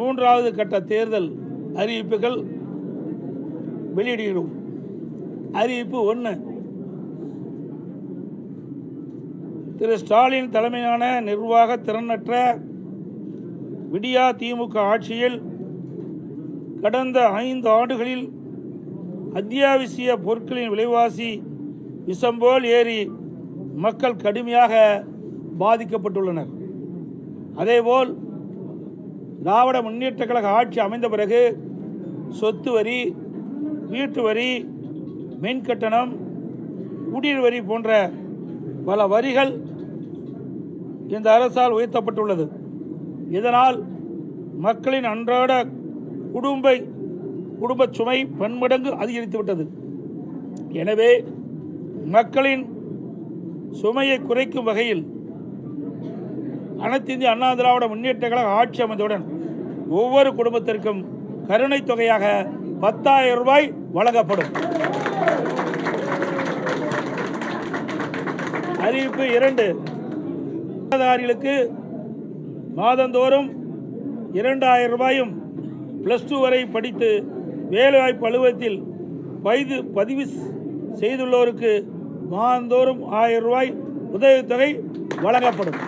மூன்றாவது கட்ட தேர்தல் அறிவிப்புகள் வெளியிடுகிறோம். அறிவிப்பு 1. திரு ஸ்டாலின் தலைமையிலான நிர்வாக திறனற்ற விடியா திமுக ஆட்சியில் கடந்த 5 ஆண்டுகளில் அத்தியாவசிய பொருட்களின் விலைவாசி விஷம்போல் ஏறி மக்கள் கடுமையாக பாதிக்கப்பட்டுள்ளனர். அதேபோல் திராவிட முன்னேற்ற கழக ஆட்சி அமைந்த பிறகு சொத்து வரி, வீட்டு வரி, மின் கட்டணம், குடிநீர் வரி போன்ற பல வரிகள் இந்த அரசால் உயர்த்தப்பட்டுள்ளது. இதனால் மக்களின் அன்றாட குடும்ப சுமை பன்மடங்கு அதிகரித்துவிட்டது. எனவே மக்களின் சுமையை குறைக்கும் வகையில் அனைத்து இந்திய அண்ணா திராவிட முன்னேற்ற கழக ஆட்சி அமைந்தவுடன் ஒவ்வொரு குடும்பத்திற்கும் கருணை தொகையாக 10,000 ரூபாய் வழங்கப்படும். அறிவிப்பு 2. பட்டதாரிகளுக்கு மாதந்தோறும் 2,000 ரூபாயும் +2 வரை படித்து வேலைவாய்ப்பு அலுவலகத்தில் பதிவு செய்துள்ளோருக்கு மாதந்தோறும் 1000 ரூபாய் உதவித்தொகை வழங்கப்படும்.